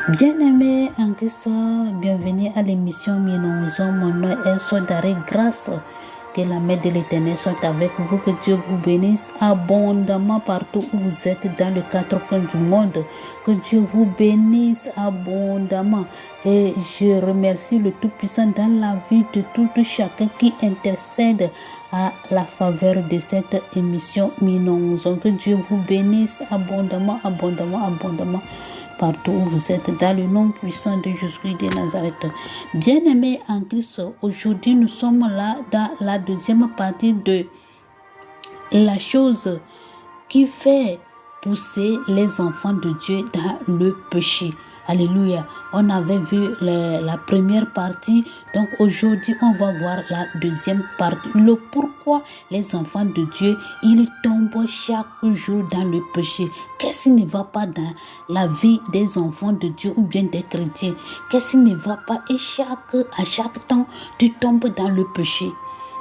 Bien-aimés en Christ, bienvenue à l'émission Minonzon. Mon nom est Soldare Grâce. Que la main de l'Éternel soit avec vous, que Dieu vous bénisse abondamment partout où vous êtes dans les quatre coins du monde. Que Dieu vous bénisse abondamment. Et je remercie le Tout-Puissant dans la vie de tout chacun qui intercède à la faveur de cette émission Minonzon. Que Dieu vous bénisse abondamment, abondamment, abondamment. Partout où vous êtes, dans le nom puissant de Jésus de Nazareth. Bien-aimés en Christ, aujourd'hui nous sommes là dans la deuxième partie de la chose qui fait pousser les enfants de Dieu dans le péché. Alléluia. On avait vu la première partie. Donc aujourd'hui, on va voir la deuxième partie. Le pourquoi les enfants de Dieu, ils tombent chaque jour dans le péché. Qu'est-ce qui ne va pas dans la vie des enfants de Dieu ou bien des chrétiens? Qu'est-ce qui ne va pas? Et à chaque temps, tu tombes dans le péché.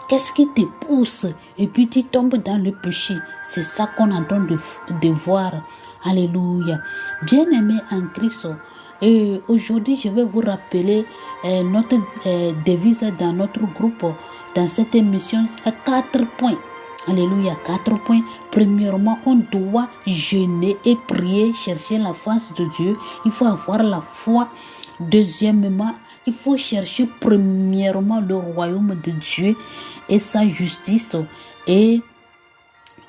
Qu'est-ce qui te pousse et puis tu tombes dans le péché? C'est ça qu'on est en train de voir. Alléluia. Bien-aimés en Christ, et aujourd'hui, je vais vous rappeler notre devise dans notre groupe, dans cette émission, à 4 points. Alléluia, 4 points. Premièrement, on doit jeûner et prier, chercher la face de Dieu. Il faut avoir la foi. Deuxièmement, il faut chercher premièrement le royaume de Dieu et sa justice. Et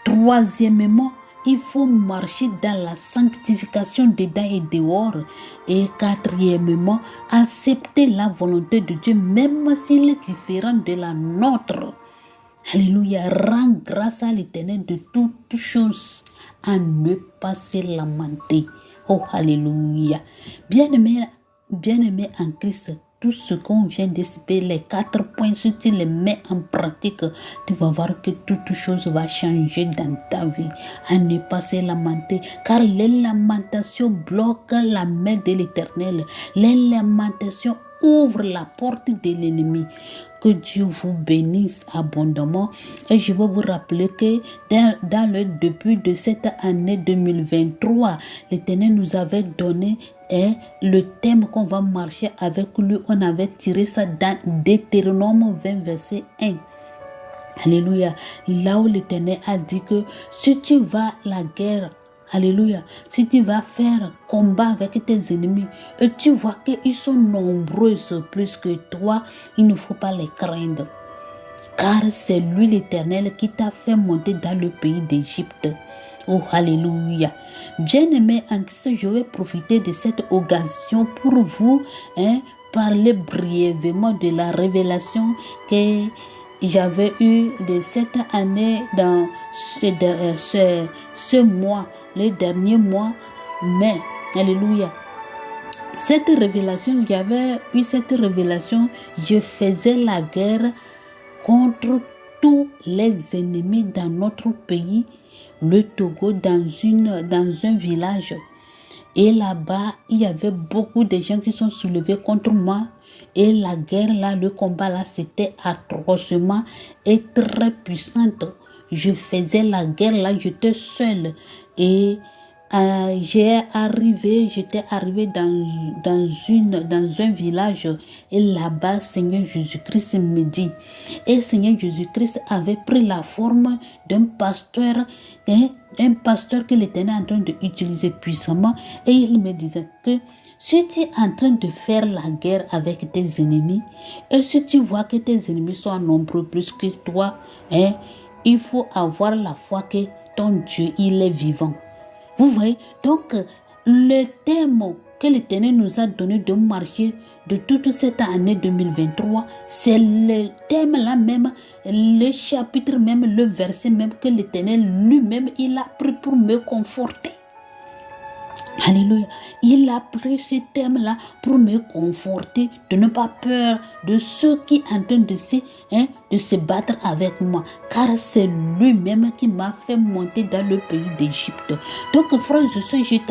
troisièmement, il faut marcher dans la sanctification dedans et dehors. Et quatrièmement, accepter la volonté de Dieu, même s'il est différent de la nôtre. Alléluia. Rends grâce à l'Éternel de toutes choses, à ne pas se lamenter. Oh, alléluia. Bien-aimé en Christ, tout ce qu'on vient d'expliquer, les 4 points, si tu les mets en pratique, tu vas voir que toute chose va changer dans ta vie. À ne pas se lamenter, car les lamentations bloquent la main de l'Éternel. Les lamentations ouvrent la porte de l'ennemi. Que Dieu vous bénisse abondamment. Et je vais vous rappeler que dans le début de cette année 2023, l'Éternel nous avait donné le thème qu'on va marcher avec lui. On avait tiré ça dans Deutéronome 20, verset 1. Alléluia. Là où l'Éternel a dit que si tu vas à la guerre, alléluia, si tu vas faire combat avec tes ennemis et tu vois qu'ils sont nombreux plus que toi, il ne faut pas les craindre. Car c'est lui l'Éternel qui t'a fait monter dans le pays d'Égypte. Oh, alléluia. Bien-aimé en Christ, je vais profiter de cette occasion pour vous parler brièvement de la révélation que j'avais eue de cette année dans ce mois, le dernier mois, mai. Alléluia. Cette révélation, j'avais eu cette révélation, je faisais la guerre contre tous les ennemis dans notre pays, le Togo, dans un village. Et là-bas, il y avait beaucoup de gens qui sont soulevés contre moi. Et la guerre là, le combat là, c'était atrocement et très puissante. Je faisais la guerre là, j'étais seule. Et j'étais arrivé dans un village. Et là-bas, Seigneur Jésus-Christ me dit. Et Seigneur Jésus-Christ avait pris la forme d'un pasteur. Un pasteur que l'Éternel est en train d'utiliser puissamment. Et il me disait que si tu es en train de faire la guerre avec tes ennemis, et si tu vois que tes ennemis sont nombreux plus que toi, il faut avoir la foi que ton Dieu, il est vivant. Vous voyez, donc le thème que l'Éternel nous a donné de marcher de toute cette année 2023, c'est le thème là même, le chapitre même, le verset même que l'Éternel lui-même, il a pris pour me conforter. Alléluia. Il a pris ce thème-là pour me conforter, de ne pas peur de ceux qui sont en train de se battre avec moi. Car c'est lui-même qui m'a fait monter dans le pays d'Égypte. Donc, frère, je suis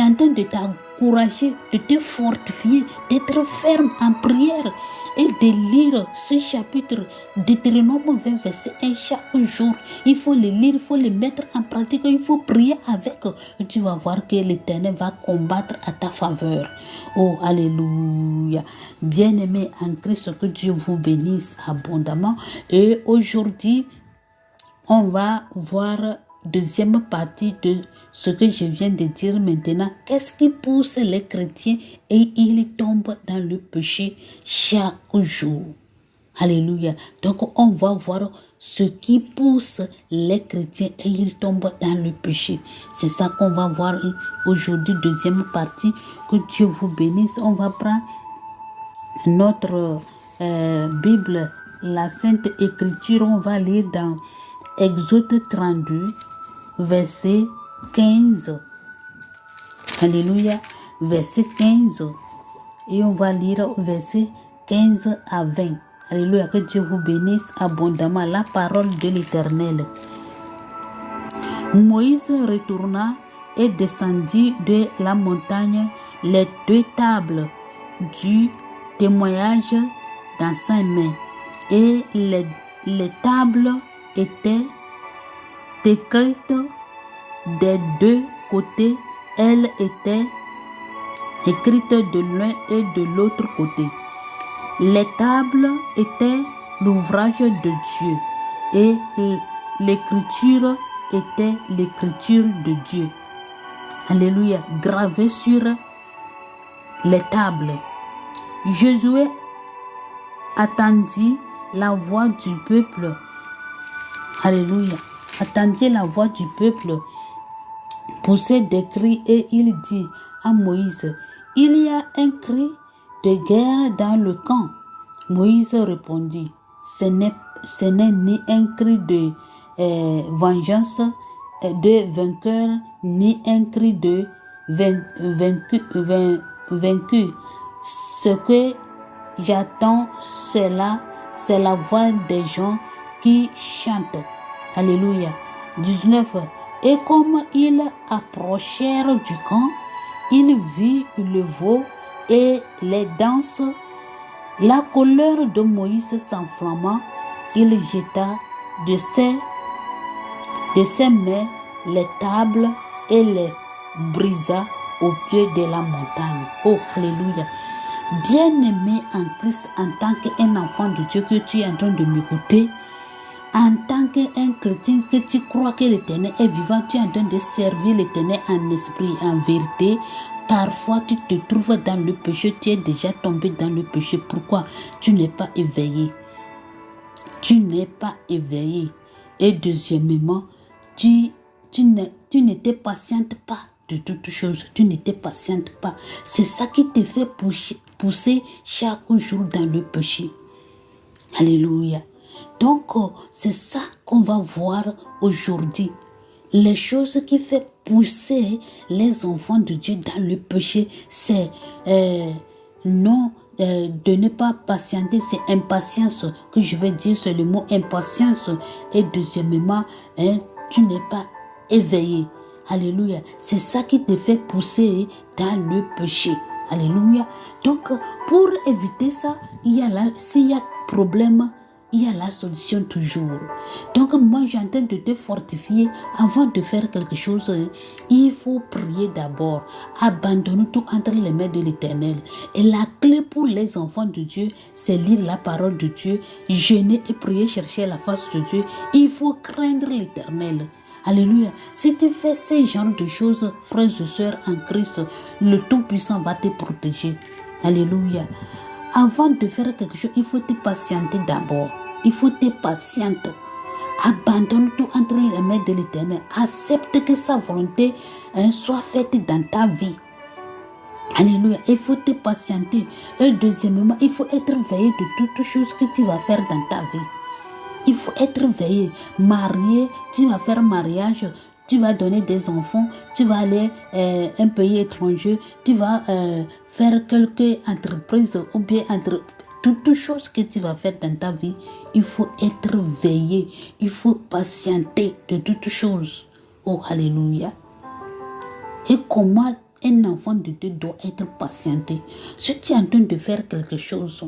en train de t'encourager, de te fortifier, d'être ferme en prière. et de lire ce chapitre Deutéronome 20, verset 1 chaque jour. Il faut le lire, il faut le mettre en pratique, il faut prier avec. Tu vas voir que l'Éternel va combattre à ta faveur. Oh, alléluia. Bien-aimés en Christ, que Dieu vous bénisse abondamment. Et aujourd'hui, on va voir deuxième partie de ce que je viens de dire maintenant. Qu'est-ce qui pousse les chrétiens et ils tombent dans le péché chaque jour? Alléluia. Donc on va voir ce qui pousse les chrétiens et ils tombent dans le péché. C'est ça qu'on va voir aujourd'hui, deuxième partie. Que Dieu vous bénisse. On va prendre notre Bible, la Sainte Écriture. On va lire dans Exode 32, verset 15. Alléluia. Verset 15. Et on va lire verset 15 à 20. Alléluia. Que Dieu vous bénisse abondamment. La parole de l'Éternel. Moïse retourna et descendit de la montagne les 2 tables du témoignage dans sa main. Et les tables étaient écrites des 2 côtés. Elles étaient écrites de l'un et de l'autre côté. Les tables étaient l'ouvrage de Dieu et l'écriture était l'écriture de Dieu. Alléluia. Gravée sur les tables. Josué attendit la voix du peuple. Alléluia. Attendit la voix du peuple. Poussait des cris et il dit à Moïse, il y a un cri de guerre dans le camp. Moïse répondit, ce n'est ni un cri de vengeance de vainqueur, ni un cri de vaincu. Ce que j'attends, c'est la voix des gens qui chantent. Alléluia. 19. Et comme ils approchèrent du camp, il vit le veau et les danses. La colère de Moïse s'enflamma. Il jeta de ses mains les tables et les brisa au pied de la montagne. Oh, alléluia. Bien-aimé en Christ, en tant qu'un enfant de Dieu, que tu es en train de m'écouter, en tant qu'un chrétien, que tu crois que l'Éternel est vivant, tu es en train de servir l'Éternel en esprit, en vérité. Parfois, tu te trouves dans le péché, tu es déjà tombé dans le péché. Pourquoi? Tu n'es pas éveillé. Tu n'es pas éveillé. Et deuxièmement, tu ne te patientes pas de toutes choses. Tu ne te patientes pas. C'est ça qui te fait pousser chaque jour dans le péché. Alléluia. Donc, c'est ça qu'on va voir aujourd'hui. Les choses qui font pousser les enfants de Dieu dans le péché, c'est de ne pas patienter, c'est impatience que je vais dire, c'est le mot impatience. Et deuxièmement, tu n'es pas éveillé. Alléluia. C'est ça qui te fait pousser dans le péché. Alléluia. Donc, pour éviter ça, s'il y a problème, il y a la solution toujours. Donc, moi, j'entends de te fortifier. Avant de faire quelque chose, il faut prier d'abord. Abandonne tout entre les mains de l'Éternel. Et la clé pour les enfants de Dieu, c'est lire la parole de Dieu, jeûner et prier, chercher la face de Dieu. Il faut craindre l'Éternel. Alléluia. Si tu fais ces genres de choses, frères et sœurs en Christ, le Tout-Puissant va te protéger. Alléluia. Avant de faire quelque chose, il faut te patienter d'abord. Il faut te patienter. Abandonne tout entre les mains de l'Éternel. Accepte que sa volonté soit faite dans ta vie. Alléluia. Il faut te patienter. Et deuxièmement, il faut être veillé de toutes choses que tu vas faire dans ta vie. Il faut être veillé. Marié, tu vas faire mariage, tu vas donner des enfants, tu vas aller un pays étranger, tu vas faire quelque entreprise ou bien toutes choses que tu vas faire dans ta vie. Il faut être veillé. Il faut patienter de toutes choses. Oh, alléluia. Et comment un enfant de Dieu doit être patienté. Si tu es en train de faire quelque chose,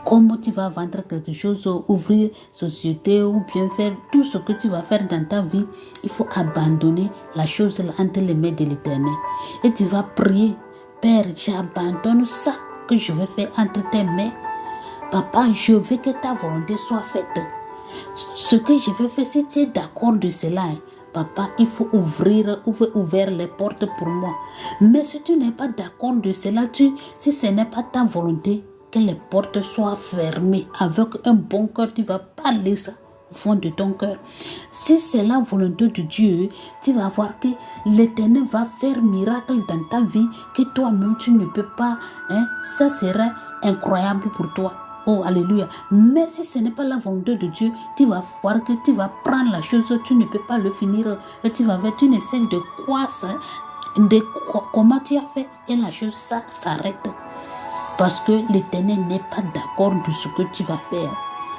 comment tu vas vendre quelque chose, ouvrir société ou bien faire tout ce que tu vas faire dans ta vie, il faut abandonner la chose entre les mains de l'Éternel. Et tu vas prier, Père, j'abandonne ça que je vais faire entre tes mains. Papa, je veux que ta volonté soit faite. Ce que je vais faire, si tu es d'accord de cela, papa, il faut ouvrir les portes pour moi. Mais si tu n'es pas d'accord de cela, si ce n'est pas ta volonté, que les portes soient fermées. Avec un bon cœur, tu vas parler ça au fond de ton cœur. Si c'est la volonté de Dieu, tu vas voir que l'Éternel va faire miracle dans ta vie que toi-même tu ne peux pas. Ça serait incroyable pour toi. Oh, alléluia. Mais si ce n'est pas la volonté de Dieu, tu vas voir que tu vas prendre la chose, tu ne peux pas le finir. Et tu ne sais de quoi ça, comment tu as fait. Et la chose, ça s'arrête. Parce que l'Éternel n'est pas d'accord de ce que tu vas faire.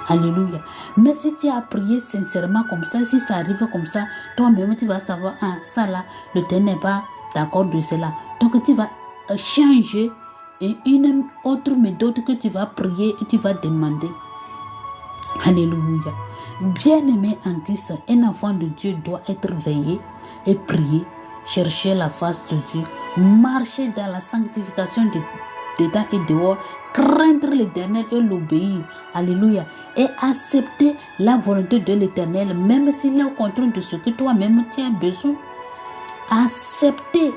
Alléluia. Mais si tu as prié sincèrement comme ça, si ça arrive comme ça, toi-même tu vas savoir, ça là, l'Éternel n'est pas d'accord de cela. Donc tu vas changer une autre méthode que tu vas prier et tu vas demander. Alléluia. Bien-aimé en Christ, un enfant de Dieu doit être veillé et prier, chercher la face de Dieu, marcher dans la sanctification dedans et dehors, craindre l'Éternel et l'obéir. Alléluia. Et accepter la volonté de l'Éternel, même s'il est au contraire de ce que toi-même tu as besoin. Accepter.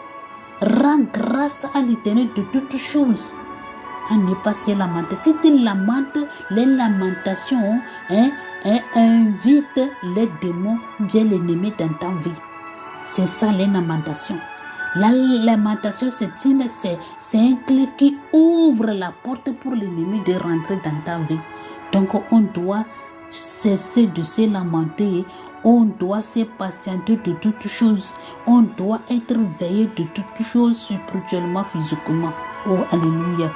Rends grâce à l'Éternel de toutes choses. À ne pas se lamenter. Si tu lamentes, les lamentations invitent les démons, bien l'ennemi dans ta vie. C'est ça les lamentations. La lamentation, c'est un clé qui ouvre la porte pour l'ennemi de rentrer dans ta vie. Donc on doit cesser de se lamenter. On doit se patienter de toutes choses. On doit être veillé de toutes choses spirituellement, physiquement. Oh, alléluia.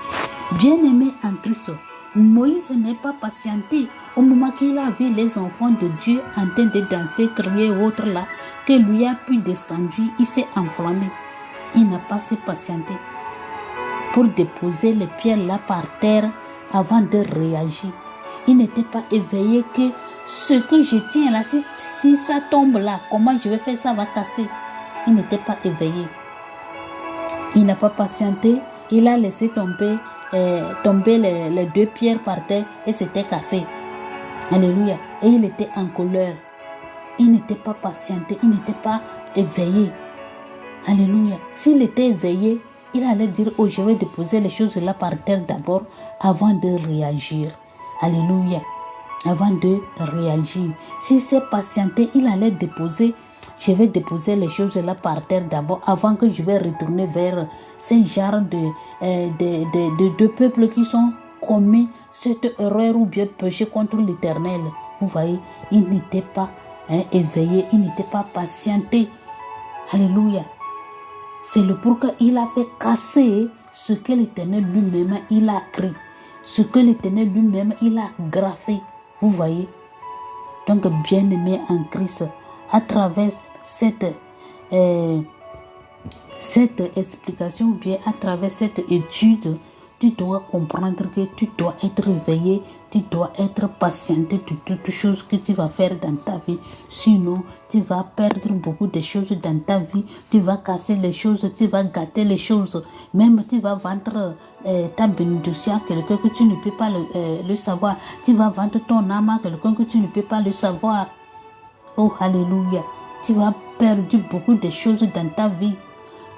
Bien-aimé en Christ, Moïse n'est pas patienté au moment qu'il a vu les enfants de Dieu en train de danser, crier autre là, que lui a pu descendre, il s'est enflammé. Il n'a pas se patienté pour déposer les pierres là par terre avant de réagir. Il n'était pas éveillé que ce que je tiens là, si ça tombe là, comment je vais faire, ça va casser. Il n'était pas éveillé. Il n'a pas patienté. Il a laissé tomber les deux pierres par terre et c'était cassé. Alléluia. Et il était en colère. Il n'était pas patienté. Il n'était pas éveillé. Alléluia. S'il était éveillé, il allait dire, oh, je vais déposer les choses là par terre d'abord avant de réagir. Alléluia. Avant de réagir. S'il s'est patienté, il allait déposer, je vais déposer les choses là par terre d'abord avant que je vais retourner vers ces genres de peuples qui sont commis cette erreur ou bien péché contre l'Éternel. Vous voyez, il n'était pas éveillé, il n'était pas patienté. Alléluia. C'est le pourquoi il a fait casser ce que l'Éternel lui-même il a créé. Ce que l'Éternel lui-même il a graffé. Vous voyez? Donc, bien-aimé en Christ, à travers cette explication ou bien à travers cette étude, tu dois comprendre que tu dois être veillé, tu dois être patienté de toutes choses que tu vas faire dans ta vie. Sinon, tu vas perdre beaucoup de choses dans ta vie. Tu vas casser les choses, tu vas gâter les choses. Même tu vas vendre ta bénédiction à quelqu'un que tu ne peux pas le savoir. Tu vas vendre ton âme à quelqu'un que tu ne peux pas le savoir. Oh, alléluia. Tu vas perdre beaucoup de choses dans ta vie.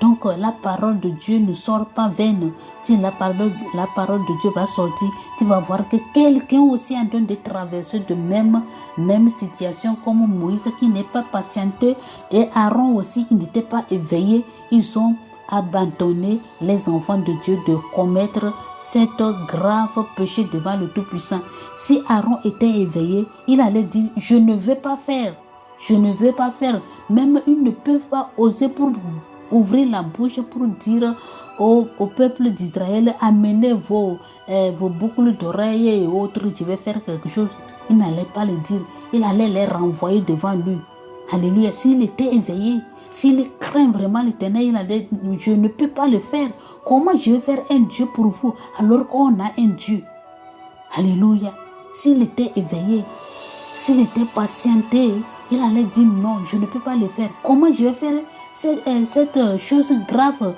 Donc, la parole de Dieu ne sort pas vaine. Si la parole de Dieu va sortir, tu vas voir que quelqu'un aussi est en train de traverser de même situation comme Moïse qui n'est pas patienté et Aaron aussi, il n'était pas éveillé. Ils ont abandonné les enfants de Dieu de commettre cet grave péché devant le Tout-Puissant. Si Aaron était éveillé, il allait dire, je ne veux pas faire. Je ne veux pas faire. Même ils ne peuvent pas oser pour ouvrir la bouche pour dire au peuple d'Israël, amenez vos boucles d'oreilles et autres, je vais faire quelque chose. Il n'allait pas le dire, il allait les renvoyer devant lui. Alléluia. S'il était éveillé, s'il craint vraiment l'Éternel, il a dit, je ne peux pas le faire. Comment je vais faire un Dieu pour vous alors qu'on a un Dieu? Alléluia. S'il était éveillé, s'il était patienté, il allait dire non, je ne peux pas le faire. Comment je vais faire cette chose grave?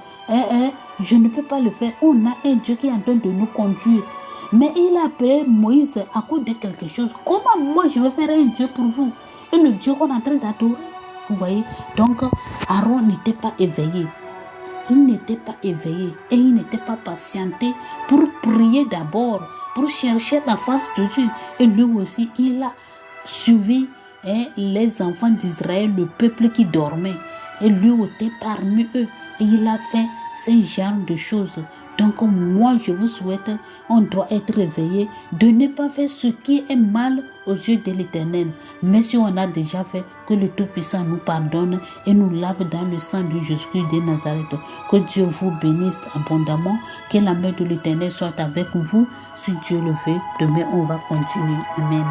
Je ne peux pas le faire. On a un Dieu qui est en train de nous conduire. Mais il a appelé Moïse à cause de quelque chose. Comment moi je vais faire un Dieu pour vous? Et le Dieu qu'on est en train d'adorer. Vous voyez? Donc Aaron n'était pas éveillé. Il n'était pas éveillé et il n'était pas patienté pour prier d'abord, pour chercher la face de Dieu. Et lui aussi, il a suivi les enfants d'Israël, le peuple qui dormait. Et lui était parmi eux. Et il a fait ce genre de choses. Donc moi, je vous souhaite, on doit être réveillé de ne pas faire ce qui est mal aux yeux de l'Éternel. Mais si on a déjà fait, que le Tout-Puissant nous pardonne et nous lave dans le sang de Jésus-Christ de Nazareth. Que Dieu vous bénisse abondamment. Que la main de l'Éternel soit avec vous. Si Dieu le veut, demain on va continuer. Amen.